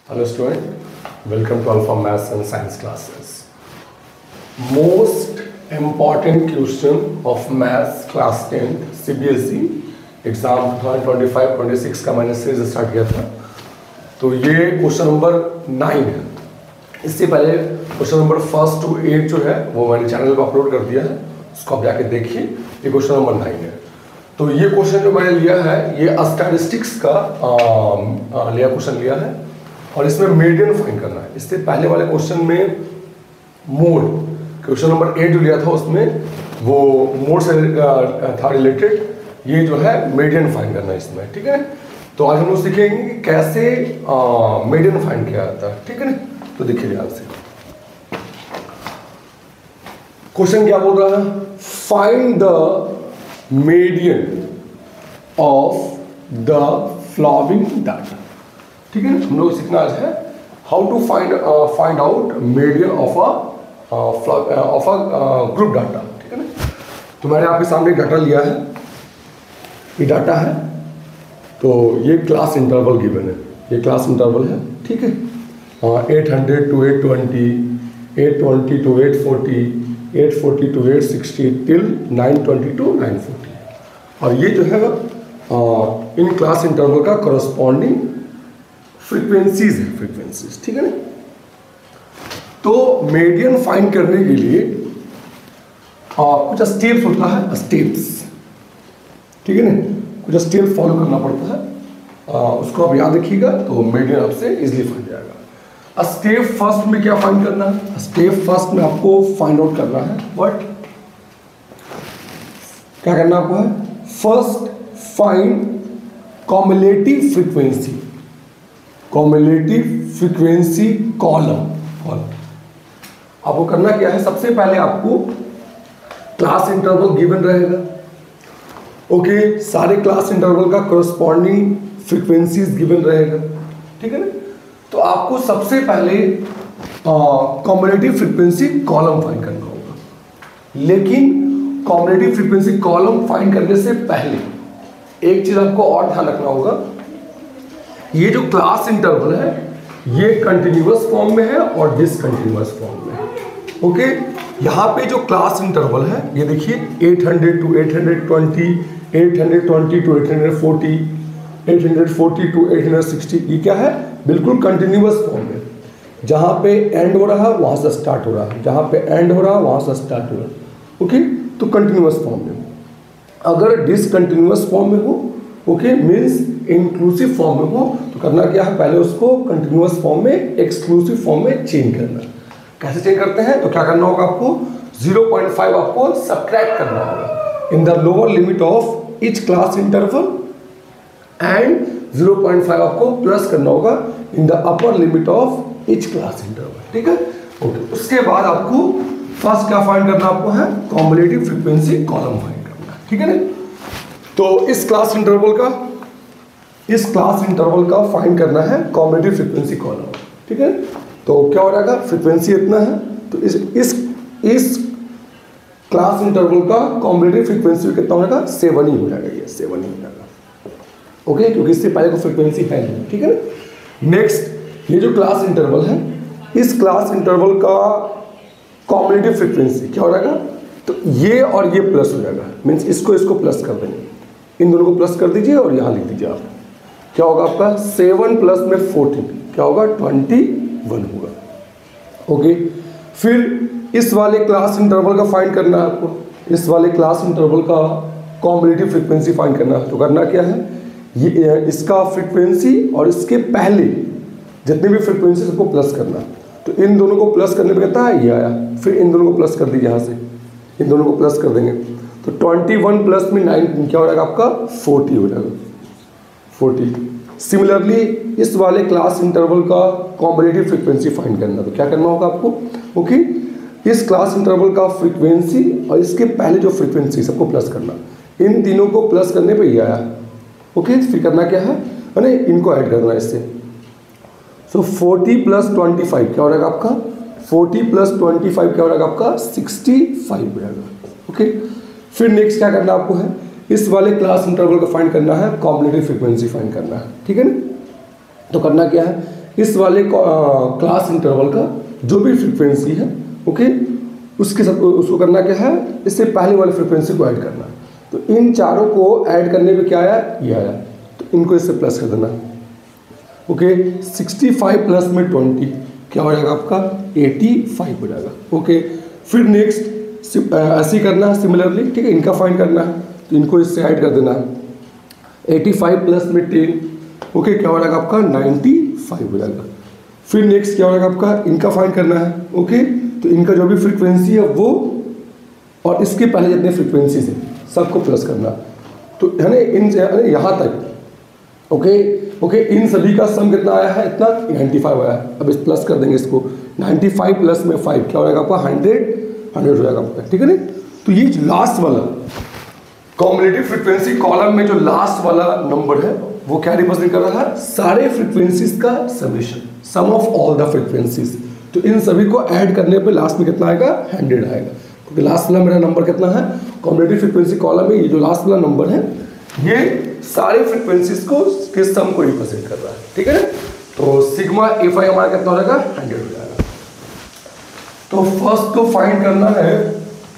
Hello student, welcome to Alpha Maths and Science classes. Most important question of Maths class 10 CBSE exam 2025-26 का मैंने series start किया था, तो ये question number 9 है। इससे पहले क्वेश्चन नंबर 1 to 8 जो है वो मैंने चैनल पर अपलोड कर दिया है, उसको आप जाके देखिए। ये क्वेश्चन नंबर 9 है। तो ये क्वेश्चन जो मैंने लिया है ये स्टैटिस्टिक्स का क्वेश्चन लिया है और इसमें मीडियन फाइंड करना है। इससे पहले वाले क्वेश्चन में मोड, क्वेश्चन नंबर 8 जो लिया था उसमें वो मोड से था रिलेटेड, ये जो है मीडियन फाइंड करना है इसमें, ठीक है। तो आज हम लोग सीखेंगे कि कैसे मीडियन फाइंड किया जाता है, ठीक है ना। तो देखिए ध्यान से, क्वेश्चन क्या बोल रहा है, find the median of the following data, ठीक है। हम लोग सीखना आज है how to find out median of a group data, ठीक है ना। तो मैंने आपके सामने एक डाटा लिया है, ये डाटा है, तो ये क्लास इंटरवल गिवन है, ये क्लास इंटरवल है, ठीक है। 800 to 820, 820 to 840, 840 to 860 till 920 to 940, और ये जो है इन क्लास इंटरवल का करस्पॉन्डिंग फ्रीक्वेंसीज है, फ्रीक्वेंसीज, ठीक है ना। तो मीडियन फाइंड करने के लिए कुछ स्टेप्स होता है, स्टेप्स, ठीक है ना, कुछ स्टेप फॉलो करना पड़ता है, उसको आप याद रखिएगा तो मीडियन आपसे इजीली फाइंड जाएगा। स्टेप फर्स्ट में क्या फाइंड करना है, स्टेप फर्स्ट में आपको फाइंड आउट करना है व्हाट, क्या करना आपको है, first find cumulative frequency, cumulative frequency column. आपको करना क्या है, सबसे पहले आपको क्लास इंटरवल गिवन रहेगा, ओके, सारे क्लास इंटरवल का करस्पॉन्डिंग फ्रीक्वेंसीज गिवन रहेगा, ठीक है ना। तो आपको सबसे पहले कॉम्युलेटिव फ्रीक्वेंसी कॉलम फाइंड करना होगा, लेकिन कॉम्युलेटिव फ्रीक्वेंसी कॉलम फाइंड करने से पहले एक चीज आपको और ध्यान रखना होगा, ये जो क्लास इंटरवल है ये कंटिन्यूअस फॉर्म में है और डिसकंटिन्यूअस फॉर्म में है, ओके। यहाँ पे जो क्लास इंटरवल है ये देखिए 800 to 820, 820 to 840, 840 to 860, ये क्या है, बिल्कुल कंटिन्यूअस फॉर्म में। जहाँ पे एंड हो रहा है वहाँ से स्टार्ट हो रहा है, जहाँ पे एंड हो रहा है वहाँ से स्टार्ट हो रहा है, ओके। तो कंटिन्यूअस फॉर्म में। अगर डिसकंटिन्यूअस फॉर्म में हो, ओके, मीन्स इंक्लूसिव फॉर्म में हो, तो करना क्या है, पहले उसको कंटिन्यूअस फॉर्म में एक्सक्लूसिव फॉर्म में चेंज करना। कैसे चेंज करते हैं, तो क्या करना होगा आपको, 0.5 आपको सब्ट्रैक्ट करना होगा in the lower limit of each class interval and 0.5 आपको प्लस करना होगा in the upper limit of each class interval, ठीक है, ओके। उसके बाद आपको फर्स्ट क्या फाइंड करना आपको है, कॉम्युलेटिव फ्रीक्वेंसी कॉलम फाइंड करना है, ठीक है ना। तो इस क्लास इंटरवल का फाइंड करना है कॉम्युलेटिव फ्रीक्वेंसी कॉलम, ठीक है। तो क्या हो जाएगा, फ्रीक्वेंसी इतना है, तो इस क्लास इंटरवल का कॉम्युलेटिव फ्रीक्वेंसी कितना हो जाएगा, 7 ही हो जाएगा, ये 7 ही हो जाएगा, ओके, क्योंकि इससे पहले को फ्रीक्वेंसी है नहीं, ठीक है ना। नेक्स्ट, ये जो क्लास इंटरवल है, इस क्लास इंटरवल का कॉम्युलेटिव फ्रीक्वेंसी क्या हो जाएगा, तो ये और ये प्लस हो जाएगा, मीन्स इसको प्लस कर देंगे, इन दोनों को प्लस कर दीजिए और यहाँ लिख दीजिए आप, क्या होगा आपका 7 प्लस में 14, क्या होगा 21 होगा, ओके। फिर इस वाले क्लास इंटरवल का फाइंड करना है आपको, इस वाले क्लास इंटरवल का कॉम्युलेटिव फ्रीक्वेंसी फाइंड करना है। तो करना क्या है, ये इसका फ्रीक्वेंसी और इसके पहले जितने भी फ्रीक्वेंसी सबको प्लस करना, तो इन दोनों को प्लस करने पे कहता है ये आया, फिर इन दोनों को प्लस कर दीजिए, यहाँ से इन दोनों को प्लस कर देंगे, तो 21 प्लस में 9 क्या हो जाएगा आपका 40 हो जाएगा, 40। सिमिलरली इस वाले क्लास इंटरवल का कॉम्युलेटिव फ्रीक्वेंसी फाइंड करना, तो क्या करना होगा आपको, ओके, इस क्लास इंटरवल का फ्रीक्वेंसी और इसके पहले जो फ्रीक्वेंसी सबको प्लस करना, इन तीनों को प्लस करने पे ये आया, ओके। फिर करना क्या है, मैंने इनको ऐड करना है इससे, सो 40 प्लस 25 क्या हो जाएगा आपका, 40 प्लस 25 क्या हो जाएगा आपका 65 हो जाएगा, ओके। फिर नेक्स्ट क्या करना आपको है, इस वाले क्लास इंटरवल को फाइंड करना है, कॉम्युलेटिव फ्रीक्वेंसी फाइंड करना है, ठीक है ना। तो करना क्या है, इस वाले क्लास इंटरवल का जो भी फ्रीक्वेंसी है, ओके, उसके साथ उसको करना क्या है, इससे पहले वाले फ्रीक्वेंसी को ऐड करना। तो इन चारों को ऐड करने पे क्या आया, ये आया, तो इनको इससे प्लस कर देना। ओके, 65 प्लस में 20 क्या हो जाएगा आपका, 85 हो जाएगा। ओके, फिर नेक्स्ट ऐसे ही करना है सिमिलरली, ठीक है, इनका फाइंड करना है, तो इनको इससे ऐड कर देना। 85 प्लस में 10, ओके, क्या हो जाएगा आपका 95 हो जाएगा। फिर नेक्स्ट क्या हो जाएगा आपका, इनका फाइंड करना है। ओके, तो इनका जो भी फ्रीक्वेंसी है वो और इसके पहले जितने फ्रीक्वेंसीज हैं सबको प्लस करना, तो है ना, इन यहाँ तक। ओके, इन सभी का सम कितना आया है, इतना 95 आया है। अब इस प्लस कर देंगे इसको, 95 प्लस में 5 क्या हो जाएगा आपका 100 हो जाएगा आपका, ठीक है ना। तो ये लास्ट वाला कॉम्युलेटिव फ्रीक्वेंसी कॉलम में जो लास्ट वाला नंबर है वो क्या रिप्रेजेंट कर रहा है, सारे फ्रीक्वेंसीज का समेशन, sum of all the frequencies. तो इन सभी को ऐड करने पे लास्ट में कितना आएगा, 100 आएगा, क्योंकि लास्ट वाला मेरा नंबर कितना है, कॉम्युलेटिव फ्रीक्वेंसी कॉलम में ये जो लास्ट वाला नंबर है ये सारे फ्रीक्वेंसीज को के सम को रिप्रेजेंट कर रहा है, ठीक है ना। तो सिग्मा एफआई हमारा कितना हो जाएगा, 100 हो जाएगा। तो फर्स्ट को फाइंड करना है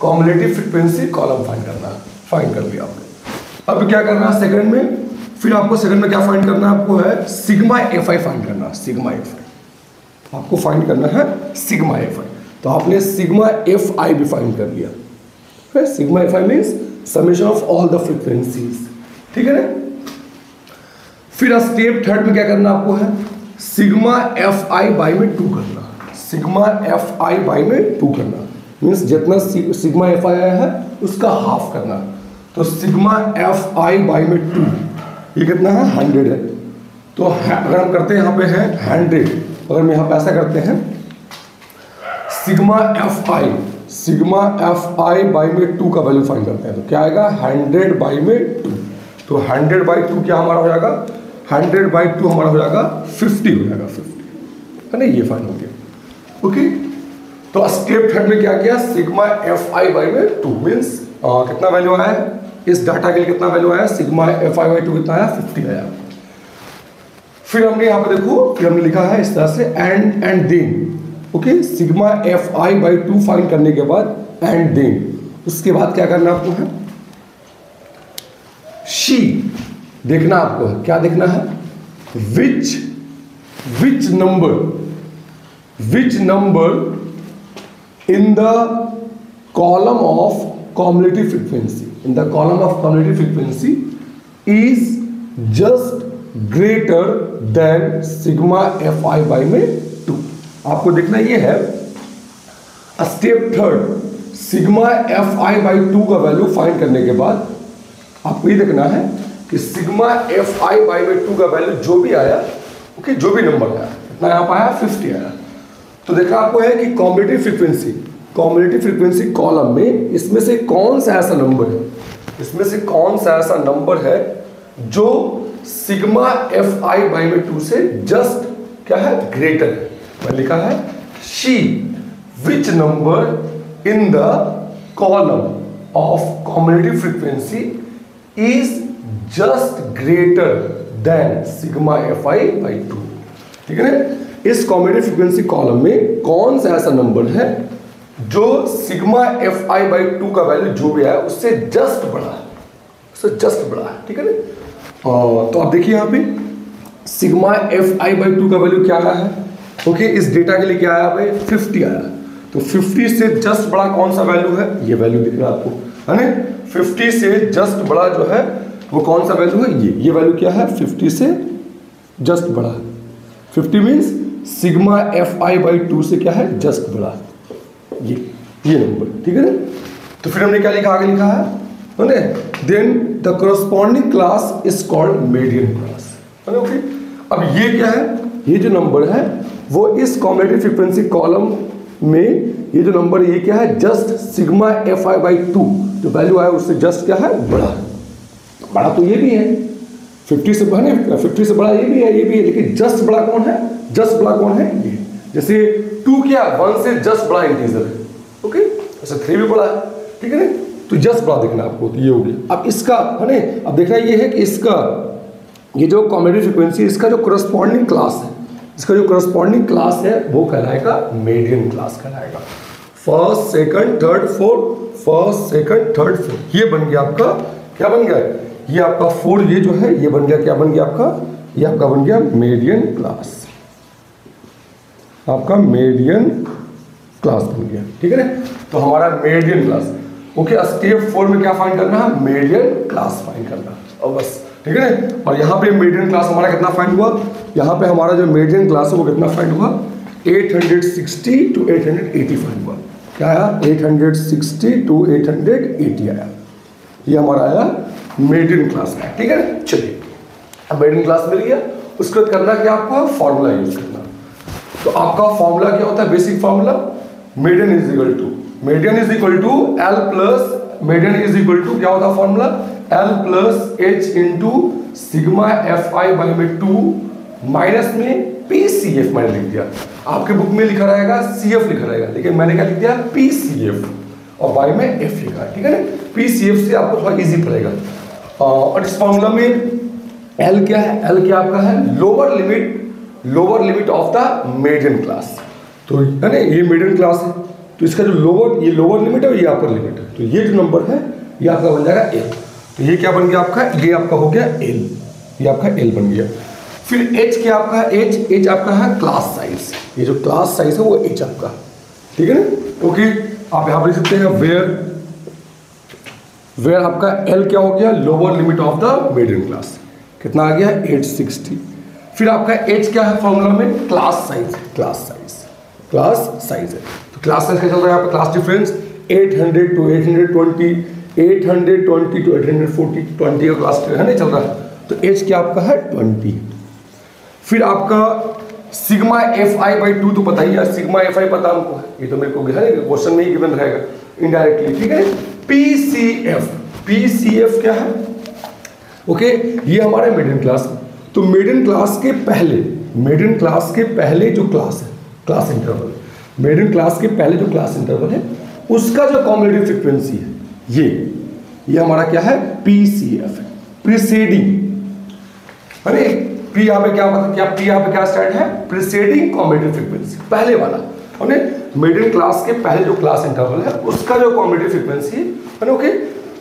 कॉम्युलेटिव फ्रीक्वेंसी कॉलम फाइंड करना है, फाइंड कर लिया आपने। अब क्या करना है सेकंड में, फिर आपको सेकंड में क्या फाइंड करना है, आपको है सिग्मा एफआई फाइंड करना है। सिग्मा एफआई आपको फाइंड करना है, सिग्मा एफआई। तो आपने सिग्मा एफआई भी फाइंड कर लिया, फिर sigma FI means summation of all the frequencies, ठीक है ना। फिर स्टेप थर्ड में क्या करना आपको है, सिग्मा एफ आई बाई में 2 करना। सिग्मा एफ आई बाई में 2 करना मीन्स जितना सिग्मा एफ आई आया है उसका हाफ करना। तो सिग्मा एफ आई बाई में 2 ये कितना है, 100 है। तो अगर हम करते हैं यहाँ पे है 100, अगर हम यहाँ पे ऐसा करते हैं सिग्मा एफ आई बाई में 2 का वैल्यू फाइंड करते हैं, तो क्या आएगा 100 बाई में 2। तो 100 बाई 2 क्या हमारा हो जाएगा, 100 बाई 2 हमारा हो जाएगा 50 हो जाएगा, 50 है ना, ये फाइंड हो गया। ओके, तो स्टेप थर्ड में क्या किया, सिग्मा एफ आई बाई में 2 मीन्स कितना वैल्यू आया है, इस डाटा के लिए कितना वैल्यू आया, सिग्मा एफ आई बाई 2 कितना आया, 50 आया। फिर हमने यहाँ पे देखो, फिर हमने लिखा है इस तरह से and then. Okay, sigma F I by 2 find करने के बाद एंड देन, उसके बाद क्या करना आपको है, शी देखना आपको है, क्या देखना है, which number in the column of cumulative frequency, in the column of cumulative frequency is just greater than sigma F I by में 2। आपको देखना ये है step third, sigma F I by 2 का वैल्यू फाइंड करने के बाद आपको ये देखना है कि सिग्मा एफ आई बाई में 2 का वैल्यू जो भी आया, ओके, जो भी नंबर आया, कितना यहाँ पर आया, 50 आया। तो देखना आपको है कि कॉम्युलेटिव फ्रीक्वेंसी कॉलम में इसमें से कौन सा ऐसा नंबर है, इसमें से कौन सा ऐसा नंबर है जो सिग्मा एफ आई बाई में 2 से जस्ट क्या है, ग्रेटर है। मैं लिखा है she which number in the column of cumulative frequency is just greater than sigma F I by 2, ठीक है ना। इस कॉम्युलेटिव फ्रीक्वेंसी कॉलम में कौन सा ऐसा नंबर है जो सिग्मा एफ आई बाई 2 का वैल्यू जो भी है उससे जस्ट बड़ा है, उससे जस्ट बड़ा है, ठीक है ना। तो आप देखिए यहाँ पे सिग्मा एफ आई बाई 2 का वैल्यू क्या आया है, ओके, इस डेटा के लिए क्या आया भाई, 50 आया। तो 50 से जस्ट बड़ा कौन सा वैल्यू है, ये वैल्यू दिख रहा है आपको, है ना। 50 से जस्ट बड़ा जो है वो कौन सा वैल्यू है, ये वैल्यू क्या है, 50 से जस्ट बड़ा है। 50 means sigma F I by 2 से क्या है, जस्ट बड़ा, ये नंबर, ठीक है ना। तो फिर हमने क्या लिखा, आगे लिखा है then the corresponding class is called median class, है ना। ओके, अब ये क्या है, ये जो नंबर है वो इस कॉम्युलेटिव फ्रीक्वेंसी कॉलम में ये जो नंबर है ये क्या है, just sigma F I by 2 जो वैल्यू आया उससे जस्ट क्या है, बड़ा तो ये भी है 50 से, है ना, 50 से बड़ा ये भी है, लेकिन जस्ट बड़ा कौन है, जस्ट बड़ा कौन है, ये। जैसे 2 क्या 1 से जस्ट बड़ा इंटीजर है, ओके, ऐसे 3 भी बड़ा है, ठीक है ना। तो जस्ट बड़ा देखना आपको, तो ये हो गया। अब इसका है ना, अब देखना ये है कि इसका ये जो कॉम्युलेटिव फ्रीक्वेंसी इसका जो कोरस्पॉन्डिंग क्लास है इसका जो करस्पॉन्डिंग क्लास है वो कहलाएगा मीडियन क्लास कहलाएगा। First second third fourth, first second third fourth, ये बन गया आपका, क्या बन गया, ये आपका फोर, ये जो है ये बन गया, क्या बन गया आपका, ये आपका बन गया मीडियन क्लास, आपका मीडियन क्लास बन गया। ठीक है ना, तो हमारा मीडियन क्लास। ओके, स्टेप 4 में क्या फाइंड करना है, मीडियन क्लास फाइंड करना और बस। ठीक है ना, और यहाँ पे मीडियन क्लास हमारा कितना फाइंड हुआ, यहाँ पे हमारा जो मीडियन क्लास है वो कितना फाइंड हुआ, 860 to 880 फाइंड हुआ। क्या आया, 860 to 880 आया, ये हमारा आया मीडियन क्लास का। ठीक है ना, चलिए अब मीडियन क्लास मिल गया, उसके बाद करना क्या, आपका फॉर्मूला यूज करना। तो आपका फॉर्मूला क्या होता है, basic formula, median is equal to L plus, median is equal to क्या होता है formula, L plus H into sigma F I by में 2 माइनस में पी सी एफ मैंने लिख दिया। आपके बुक में लिखा रहेगा सी एफ लिखा रहेगा, लेकिन मैंने क्या लिख दिया, पी सी एफ और बाई में एफ लिखा है। ठीक है ना, पी सी एफ से आपको थोड़ा इजी पड़ेगा। और इस फॉर्मूला में एल क्या है, एल क्या आपका है, lower limit of the median class. तो है ना, ये मीडियन क्लास है, तो इसका जो ये लोअर लिमिट है, ये अपर लिमिट है, तो ये जो नंबर है ये आपका बन जाएगा एल। तो ये क्या बन गया आपका, ये आपका हो गया एल, ये आपका एल बन गया। फिर एच क्या आपका, एच आपका है क्लास साइज, ये जो क्लास साइज है वो एच आपका। ठीक है ना, ओके, आप यहाँ पर लिख सकते हैं वेयर आपका एल क्या हो गया, lower limit of the median class, कितना आ गया 860। फिर आपका एच क्या है फॉर्मूला में, क्लास साइज है, तो क्लास साइज क्या चल रहा है यहाँ पर, क्लास डिफरेंस 800 to 820, 820 to 840, 20 का क्लास है नहीं चल रहा है, तो एच क्या आपका है 20। फिर आपका सिग्मा एफ आई बाई 2 तो पता ही है, सिग्मा एफ आई पता हमको, ये तो मेरे को क्वेश्चन में ही गिवन रहेगा इनडायरेक्टली। ठीक है, पी सी एफ क्या है, ओके, ये हमारा मीडियन क्लास। तो मीडियन क्लास के पहले जो क्लास है, क्लास इंटरवल, मीडियन क्लास के पहले जो क्लास इंटरवल है उसका जो कॉम्युलेटिव फ्रीक्वेंसी है, ये हमारा क्या है, पी सी एफ है, प्रीसीडिंग। अरे पी यहाँ पे पी यहाँ पे क्या स्टार्ट है, प्रीसीडिंग कॉम्युलेटिव फ्रीक्वेंसी, पहले वाला। मीडियन क्लास के पहले जो क्लास इंटरवल है उसका जो कॉम्युलेटिव फ्रीक्वेंसी है, ओके,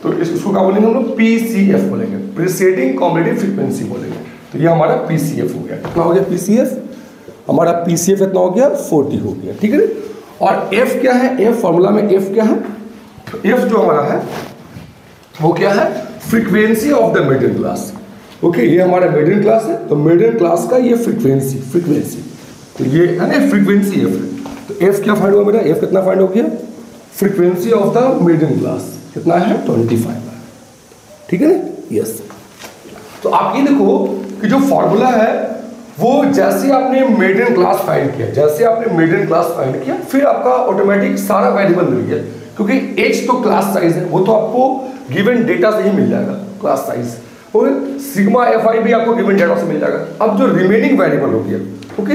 तो इसको क्या बोलेंगे हम लोग, पी सी एफ बोलेंगे, प्रीसीडिंग कॉम्युलेटिव फ्रीक्वेंसी बोलेंगे। तो ये हमारा पी सी एफ हो गया, कितना हो गया पी सी एफ, हमारा पी सी एफ इतना हो गया 40 हो गया। ठीक है, और एफ क्या है, एफ फॉर्मूला में एफ क्या है, एफ जो हमारा है वो क्या है, frequency of the median class. Okay, ये हमारा मीडियन क्लास है, तो मीडियन क्लास का ये फ्रीक्वेंसी, तो ये है ना फ्रीक्वेंसी एफ है। तो एफ क्या फाइंड हुआ मेरा, एफ कितना फाइंड हो गया, frequency of the median class कितना है 25 है। ठीक है ना, यस। तो आप ये देखो कि जो फॉर्मूला है वो जैसे आपने मीडियन क्लास फाइंड किया, फिर आपका ऑटोमेटिक सारा वेरिएबल मिल गया, क्योंकि एच तो क्लास साइज है, वो तो आपको गिवन डेटा से ही मिल जाएगा क्लास साइज, और सिग्मा एफ आई भी आपको गिवन डेटा से मिल जाएगा। अब जो रिमेनिंग वेरिएबल हो गया, ओके,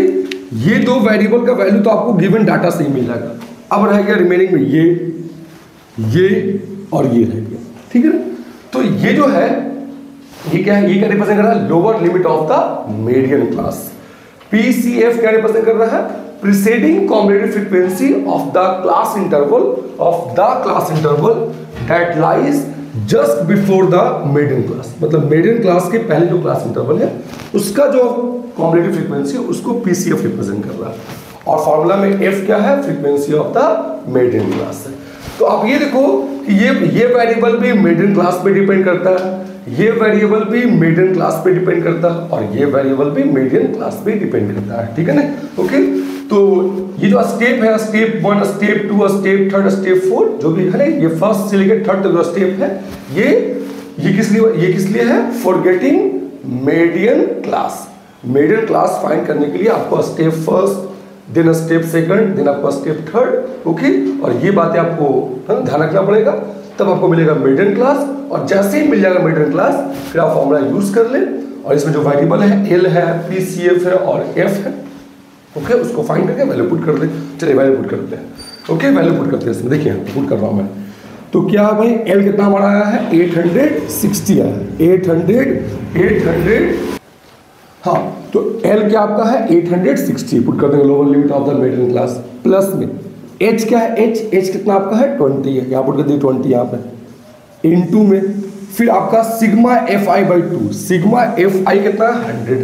ये दो वेरिएबल का वैल्यू तो आपको गिवन डाटा से ही मिल जाएगा। अब रह गया रिमेनिंग में ये और ये रह गया। ठीक है ना, तो ये जो है ये क्या है, ये क्या रिप्रेजेंट कर रहा है, lower limit of the median class. PCF क्या रिप्रेजेंट कर रहा है, preceding cumulative frequency of the class interval that lies just before the median class. मतलब मीडियन क्लास के पहले जो क्लास इंटरवल है उसका जो कॉम्युलेटिव फ्रीक्वेंसी है उसको पीसीएफ रिप्रेजेंट कर रहा है। और फॉर्मूला में एफ क्या है, frequency of the median class है। तो आप ये देखो कि ये वेरिएबल भी मीडियन क्लास पे डिपेंड करता है, ये वेरिएबल भी मीडियन क्लास पे डिपेंड करता है, और ये वेरिएबल भी मीडियन क्लास पे डिपेंड करता है। ठीक है ना, ओके। तो ये जो स्टेप है, स्टेप 1, स्टेप 2, स्टेप 3, स्टेप 4 जो भी है, ये फर्स्ट से लेकर थर्ड तक जो स्टेप है, ये किस लिए है, for getting median class. Median class find करने के लिए आपको step first, then step second, then आपको स्टेप थर्ड, ओके। और ये बातें आपको ध्यान रखना पड़ेगा, तब आपको मिलेगा मीडियन क्लास। और जैसे ही मिल जाएगा मीडियन क्लास, फिर आप फॉर्मूला यूज कर ले, और इसमें जो वेरिएबल है एल है, पीसीएफ है और एफ है, ओके, उसको फाइंड करके वैल्यू पुट कर दे। चलिए वैल्यू पुट करते हैं, ओके, वैल्यू पुट करते हैं इसमें। देखिए पुट कर रहा हूँ मैं, तो क्या भाई एल कितना हमारा आया है, 860 आया है, 800 हाँ, तो L क्या आपका है 860, पुट कर देंगे lower limit of the median class, plus में H क्या है, H कितना आपका है 20 है, यहाँ पुट कर दिए 20 यहाँ पे, इनटू में फिर आपका सिग्मा Fi/2, सिग्मा Fi कितना 100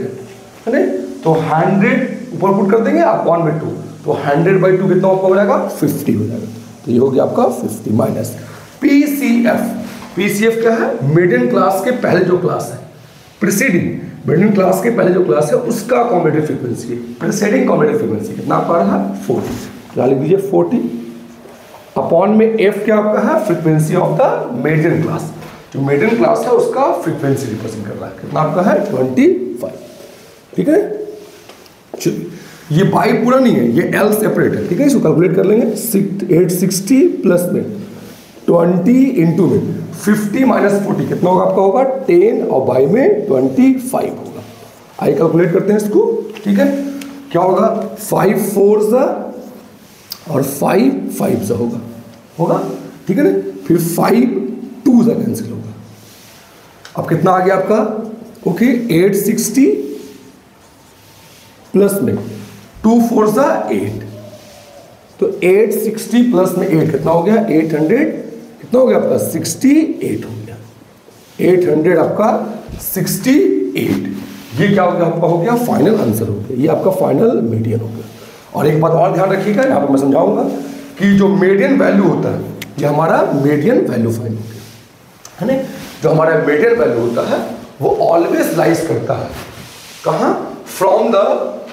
है ना, तो 100 ऊपर पुट कर देंगे अपॉन में 2, तो 100/2 कितना आपका हो जाएगा 50 हो जाएगा, तो ये हो गया आपका 50 माइनस PCF क्या है मेडियन क्लास के पहले जो क्लास है, प्रीसीडिंग मेडियन क्लास के पहले जो क्लास है उसका कॉम्बिनेटिव फ्रीक्वेंसी है, प्रीसीडिंग कॉम्बिनेटिव फ्रीक्वेंसी कितना आपका रहा 40, क्या लिख दीजिए 40 अपॉन में F क्या आपका है frequency of the median class, जो मेडियन क्लास है उसका फ्रीक्वेंसी रिप्रेजेंट कर रहा है, कितना आपका है 25, ठीक है। चलिए ये बाई पूरा नहीं है, ये L सेपरेट है, ठीक है, इसको कैलकुलेट कर लेंगे 860 प्लस में 20 इंटू में 50 माइनस 40 कितना होगा आपका होगा 10 और बाई में 25 होगा, आइए कैलकुलेट करते हैं इसको, ठीक है, क्या होगा 5 4 और 5 5 होगा, ठीक है ना, फिर 5 2 कैंसिल होगा, अब कितना आ गया आपका ओके 860 प्लस में 2 4 8, तो 860 प्लस में 8 कितना हो गया 800, कितना हो गया आपका 68 हो गया, 800 आपका 68, ये क्या हो गया आपका हो गया फाइनल आंसर हो गया, ये आपका फाइनल मीडियन हो गया। और एक बात और ध्यान रखिएगा, यहाँ पर मैं समझाऊंगा कि जो मीडियन वैल्यू होता है ये हमारा मीडियन वैल्यू फाइंड हो गया है ना, जो हमारा मीडियन वैल्यू होता है वो ऑलवेज लाइज करता है कहाँ, from the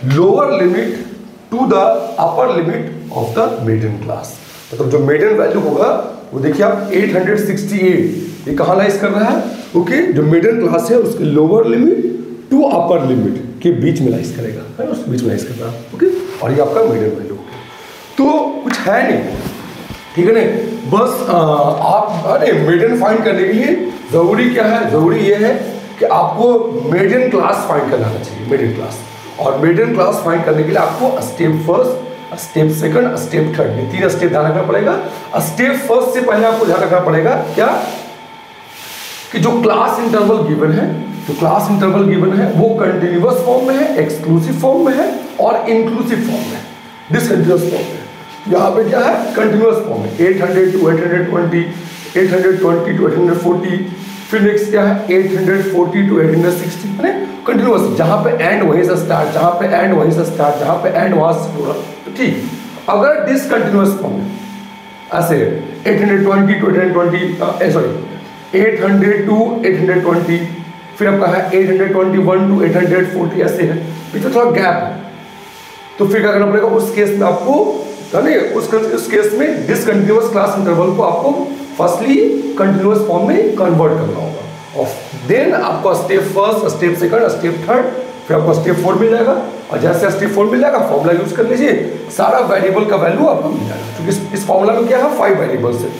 lower limit to the upper limit of the median class, मतलब जो मीडियन वैल्यू होगा वो देखिए आप 868 ये कहाँ लाइज कर रहा है, ओके, जो मीडियन क्लास है उसके lower limit to upper limit के बीच में लाइज करेगा, है उस बीच में लाइज कर रहा है, ओके, और ये आपका मीडियन वैल्यू हो गया। तो कुछ है नहीं, ठीक है ना, बस आप अरे मीडियन फाइंड करने के लिए जरूरी क्या है, जरूरी ये है कि आपको मीडियन क्लास फाइंड करना चाहिए, मीडियन क्लास, और मीडियन क्लास फाइंड करने के लिए आपको step first, step second, step third, ये 3 स्टेप ध्यान रखना पड़ेगा। स्टेप फर्स्ट से पहले आपको ध्यान रखना पड़ेगा क्या, कि जो क्लास इंटरवल गिवन है, जो क्लास इंटरवल गिवन है वो कंटिन्यूअस फॉर्म में है, एक्सक्लूसिव फॉर्म में है और इंक्लूसिव फॉर्म में है, डिसकंटिन्यूअस फॉर्म में। यहाँ पे क्या है कंटिन्यूअस फॉर्म में 800 to 820, 820 to 840, फिर नेक्स्ट क्या है 840 to 860, है ना, कंटिन्यूअस, जहाँ पे एंड वहीं से स्टार्ट, जहाँ पे एंड वहीं से स्टार्ट, जहाँ पे एंड वहाँ से पूरा, तो ठीक। अगर डिसकंटिन्यूअस फॉर्म में ऐसे 820 to 820 सॉरी 800 to 820, फिर आपका है 821 to 840 ऐसे है, पीछे थोड़ा गैप है, तो फिर क्या करना पड़ेगा उस केस में आपको, उस केस में डिसकंटिन्यूअस क्लास इंटरवल को आपको फर्स्टली कंटिन्यूअस फॉर्म में कन्वर्ट करना होगा, और देन आपको step first, step second, step third, फिर आपको स्टेप 4 मिल जाएगा, और जैसे स्टेप 4 मिल जाएगा फॉर्मूला यूज कर लीजिए, सारा वेरिएबल का वैल्यू आपको मिल जाएगा, क्योंकि इस फॉर्मूला में क्या है 5 वेरिएबल्स है,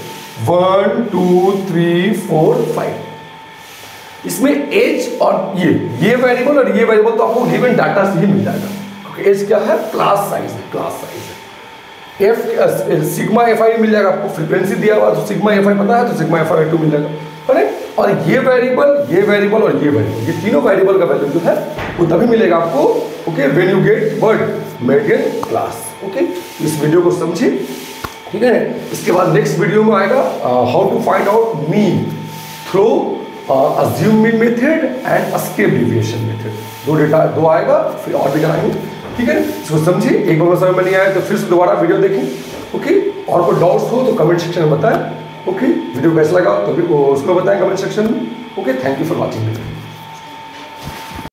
1 2 3 4 5, इसमें एज और ये वेरिएबल और ये वेरिएबल तो आपको गिवन डाटा से ही मिल जाएगा। एज क्या है क्लास साइज है, क्लास साइज है। एफ सिग्मा एफआई मिल जाएगा आपको, फ्रीक्वेंसी दिया हुआ तो सिग्मा एफआई पता है तो सिग्मा एफआई2 मिल जाएगा, करेक्ट। और ये वेरिएबल और ये वेरिएबल, ये तीनों वेरिएबल का वैल्यू जो है वो तभी मिलेगा आपको, okay, when you get word median class, okay. इस वीडियो को समझिए, ठीक है। इसके बाद नेक्स्ट वीडियो में आएगा how to find out mean through assume mean method and step deviation method, दो आएगा, फिर और भी कराएंगे, ठीक है। इसको समझिए, एक बार समझ में नहीं आया तो फिर से दोबारा वीडियो देखें, ओके। और कोई डाउट्स हो तो कमेंट सेक्शन में बताएं, ओके। वीडियो कैसा लगा तो भी उसको बताएं कमेंट सेक्शन में, okay. Thank you for watching.